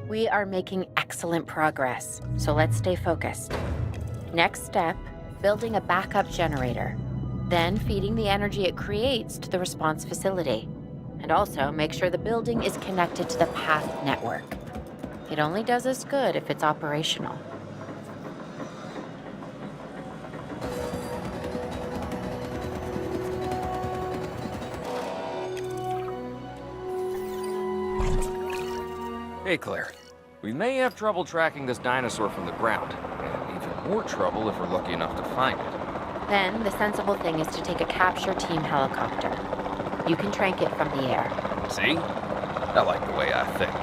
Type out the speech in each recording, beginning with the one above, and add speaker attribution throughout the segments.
Speaker 1: We are making excellent progress, so let's stay focused. Next step, building a backup generator. Then feeding the energy it creates to the response facility. And also make sure the building is connected to the path network. It only does us good if it's operational.
Speaker 2: Hey, Claire. We may have trouble tracking this dinosaur from the ground, and even more trouble if we're lucky enough to find it.
Speaker 1: Then the sensible thing is to take a capture team helicopter. You can trank it from the air.
Speaker 2: See? I like the way I think.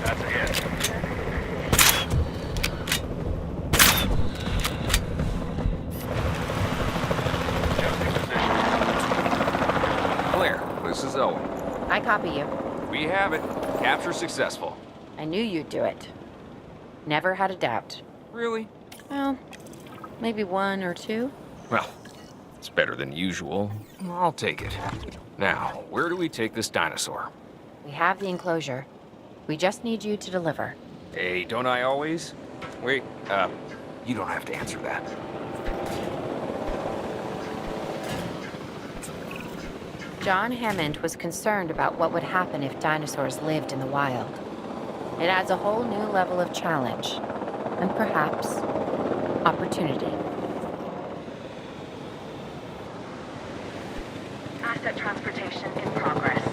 Speaker 2: That's it. Claire, this is Owen.
Speaker 1: I copy you.
Speaker 2: We have it. Capture successful.
Speaker 1: I knew you'd do it. Never had a doubt.
Speaker 2: Really?
Speaker 1: Well, maybe one or two.
Speaker 2: Well, it's better than usual. I'll take it. Now, where do we take this dinosaur?
Speaker 1: We have the enclosure. We just need you to deliver.
Speaker 2: Hey, don't I always? Wait, you don't have to answer that.
Speaker 1: John Hammond was concerned about what would happen if dinosaurs lived in the wild. It adds a whole new level of challenge, and perhaps opportunity.
Speaker 3: Asset transportation in progress.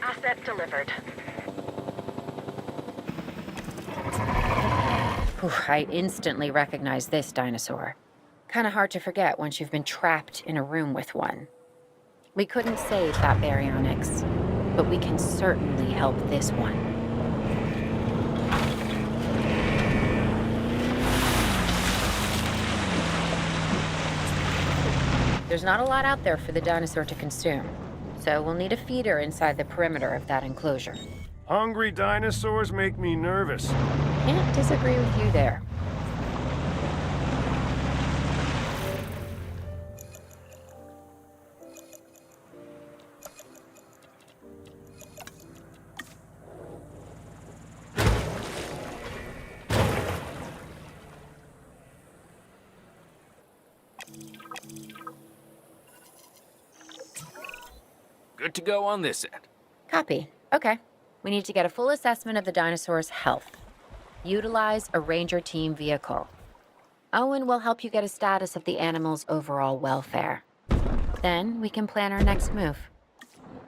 Speaker 3: Asset delivered.
Speaker 1: I instantly recognize this dinosaur. Kind of hard to forget once you've been trapped in a room with one. We couldn't save that baryonyx, but we can certainly help this one. There's not a lot out there for the dinosaur to consume, so we'll need a feeder inside the perimeter of that enclosure.
Speaker 4: Hungry dinosaurs make me nervous.
Speaker 1: Can't disagree with you there.
Speaker 2: Good to go on this end.
Speaker 1: Copy. Okay. We need to get a full assessment of the dinosaur's health. Utilize a ranger team vehicle. Owen will help you get a status of the animal's overall welfare. Then we can plan our next move.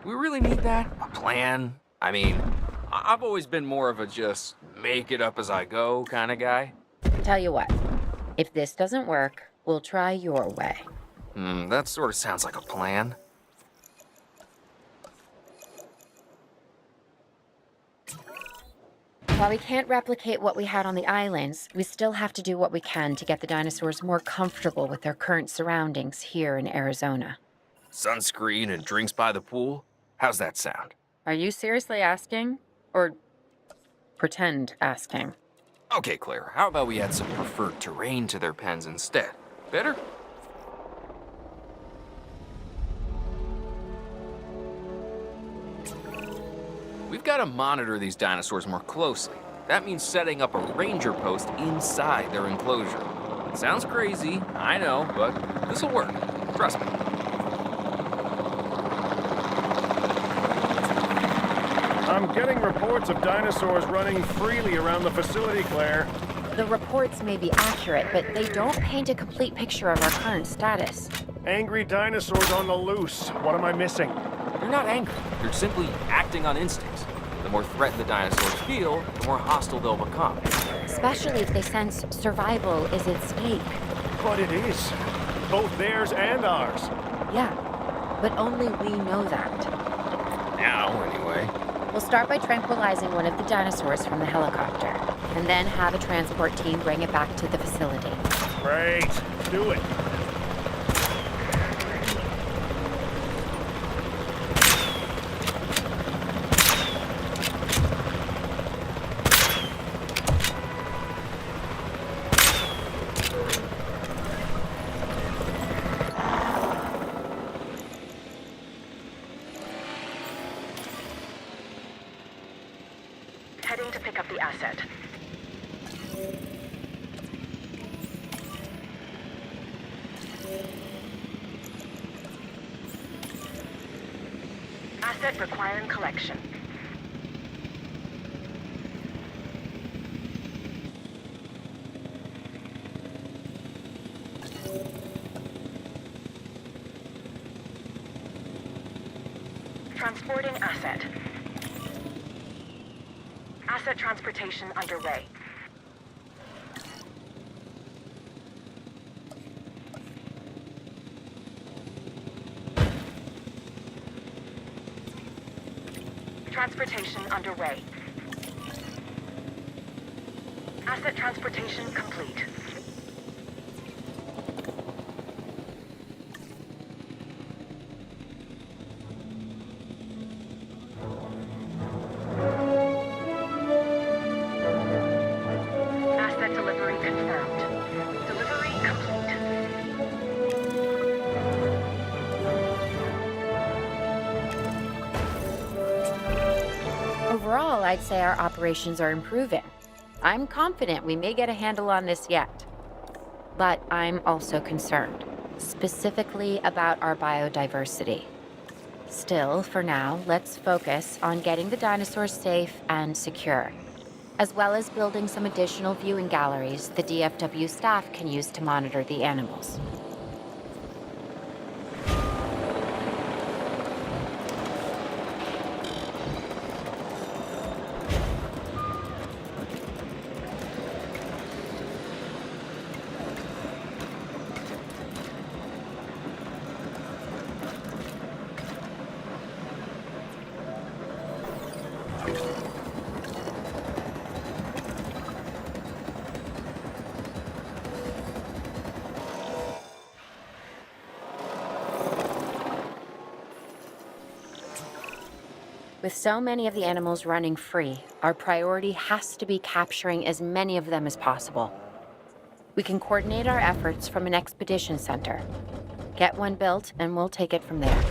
Speaker 2: We really need that? A plan? I mean, I've always been more of a just make it up as I go kind of guy.
Speaker 1: Tell you what, if this doesn't work, we'll try your way.
Speaker 2: That sort of sounds like a plan.
Speaker 1: While we can't replicate what we had on the islands, we still have to do what we can to get the dinosaurs more comfortable with their current surroundings here in Arizona.
Speaker 2: Sunscreen and drinks by the pool? How's that sound?
Speaker 1: Are you seriously asking? Or pretend asking?
Speaker 2: Okay, Claire, how about we add some preferred terrain to their pens instead? Better? We've got to monitor these dinosaurs more closely. That means setting up a ranger post inside their enclosure. It sounds crazy, I know, but this'll work. Trust me.
Speaker 4: I'm getting reports of dinosaurs running freely around the facility, Claire.
Speaker 1: The reports may be accurate, but they don't paint a complete picture of our current status.
Speaker 4: Angry dinosaurs on the loose. What am I missing?
Speaker 2: They're not angry. They're simply acting on instincts. The more threat the dinosaurs feel, the more hostile they'll become.
Speaker 1: Especially if they sense survival is at stake.
Speaker 4: But it is. Both theirs and ours.
Speaker 1: Yeah, but only we know that.
Speaker 2: Now, anyway.
Speaker 1: We'll start by tranquilizing one of the dinosaurs from the helicopter. and then have a transport team bring it back to the facility.
Speaker 4: Great. Do it.
Speaker 3: Heading to pick up the asset. Asset requiring collection. Transporting asset. Asset transportation underway. Transportation underway. Asset transportation complete. Asset delivery confirmed. Delivery complete.
Speaker 1: Overall, I'd say our operations are improving. I'm confident we may get a handle on this yet. But I'm also concerned, specifically about our biodiversity. Still, for now, let's focus on getting the dinosaurs safe and secure, as well as building some additional viewing galleries the DFW staff can use to monitor the animals. With so many of the animals running free, our priority has to be capturing as many of them as possible. We can coordinate our efforts from an expedition center. Get one built, and we'll take it from there.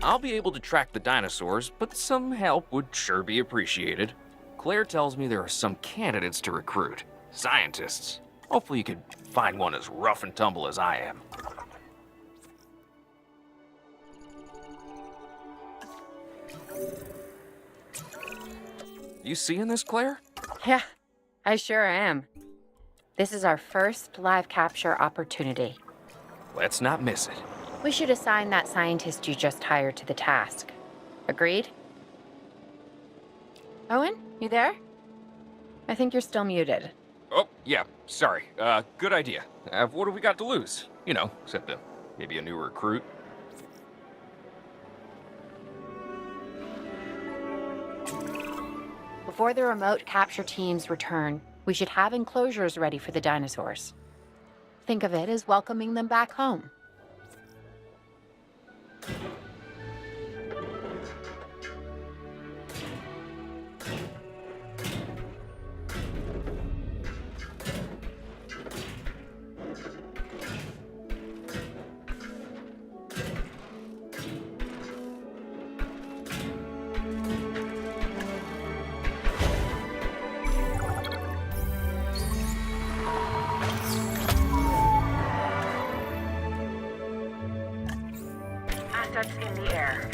Speaker 2: I'll be able to track the dinosaurs, but some help would sure be appreciated. Claire tells me there are some candidates to recruit. Scientists. Hopefully you could find one as rough and tumble as I am. You seeing this, Claire?
Speaker 1: Yeah, I sure am. This is our first live capture opportunity.
Speaker 2: Let's not miss it.
Speaker 1: We should assign that scientist you just hired to the task. Agreed? Owen, you there? I think you're still muted.
Speaker 2: Oh, yeah, sorry. Good idea. What have we got to lose? You know, except maybe a new recruit.
Speaker 1: Before the remote capture teams return, we should have enclosures ready for the dinosaurs. Think of it as welcoming them back home.
Speaker 3: Assets in the air.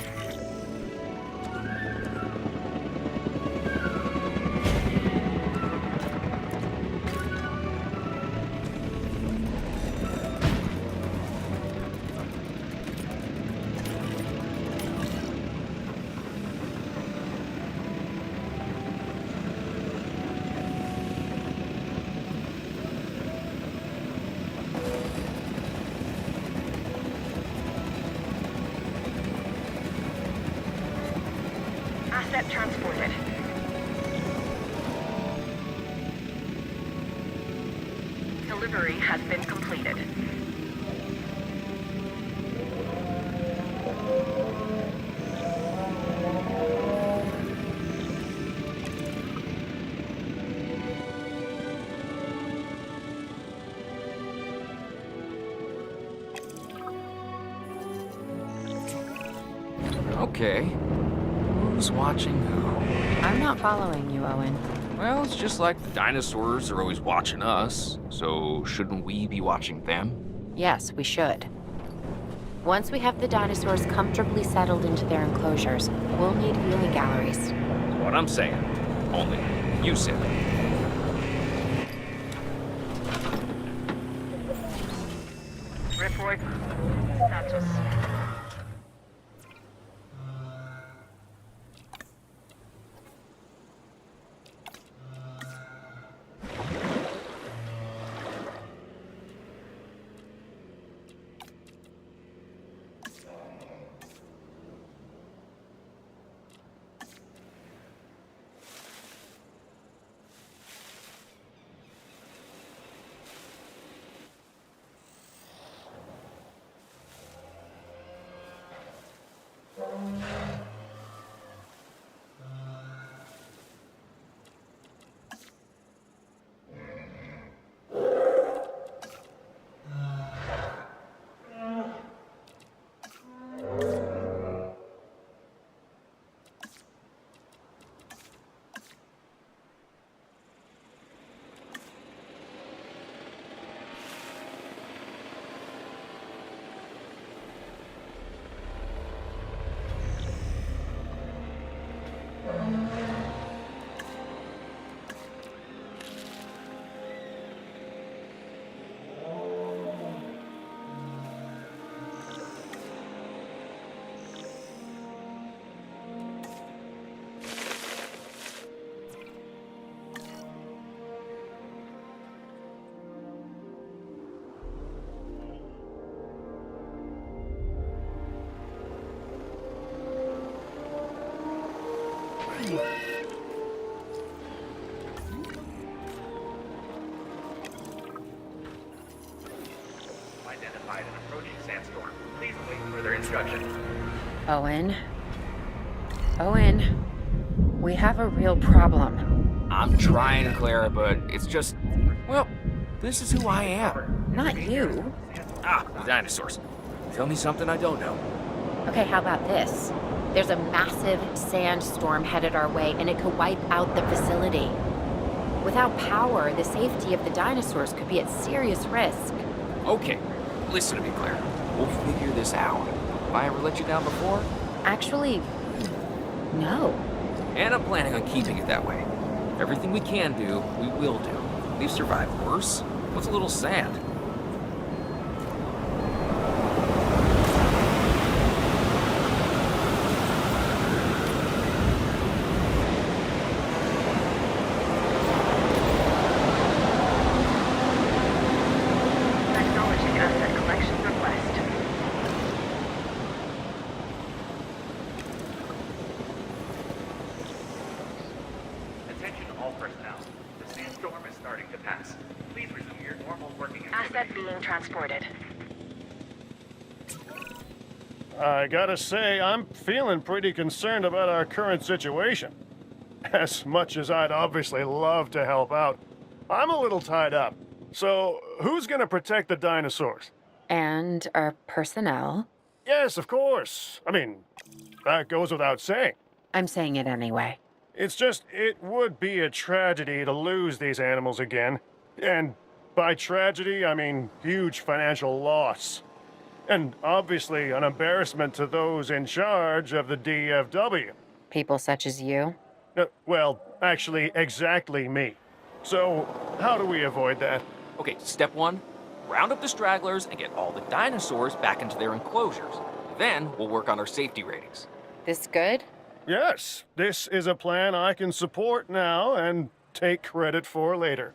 Speaker 3: Asset transported. Delivery has been completed.
Speaker 2: Okay. Who's watching who?
Speaker 1: I'm not following you, Owen.
Speaker 2: Well, it's just like the dinosaurs are always watching us, so shouldn't we be watching them?
Speaker 1: Yes, we should. Once we have the dinosaurs comfortably settled into their enclosures, we'll need viewing galleries.
Speaker 2: That's what I'm saying. Only you said it.
Speaker 3: Report status.
Speaker 5: Identified an approaching sandstorm. Please wait for further instruction.
Speaker 1: Owen. Owen, we have a real problem.
Speaker 2: I'm trying, Clara, but it's just, well, this is who I am.
Speaker 1: Not you.
Speaker 2: Ah, the dinosaurs. Tell me something I don't know.
Speaker 1: Okay, how about this? There's a massive sandstorm headed our way, and it could wipe out the facility. Without power, the safety of the dinosaurs could be at serious risk.
Speaker 2: Okay, listen to me, Claire. We'll figure this out. Have I ever let you down before?
Speaker 1: Actually, no.
Speaker 2: And I'm planning on keeping it that way. Everything we can do, we will do. We've survived worse. What's a little sand?
Speaker 3: Acknowledging asset collection request.
Speaker 5: Attention all personnel. The sandstorm is starting to pass. Please resume your normal working
Speaker 3: Asset
Speaker 5: activities.
Speaker 3: being transported.
Speaker 4: I gotta say, I'm feeling pretty concerned about our current situation. As much as I'd obviously love to help out, I'm a little tied up. So, who's gonna protect the dinosaurs?
Speaker 1: And our personnel.
Speaker 4: Yes, of course. I mean, that goes without saying.
Speaker 1: I'm saying it anyway.
Speaker 4: It's just, it would be a tragedy to lose these animals again. And by tragedy, I mean huge financial loss. And obviously an embarrassment to those in charge of the DFW.
Speaker 1: People such as you.
Speaker 4: Well, actually, exactly me. So, how do we avoid that?
Speaker 2: Okay, step one, round up the stragglers and get all the dinosaurs back into their enclosures. Then we'll work on our safety ratings.
Speaker 1: This good?
Speaker 4: Yes, this is a plan I can support now and take credit for later.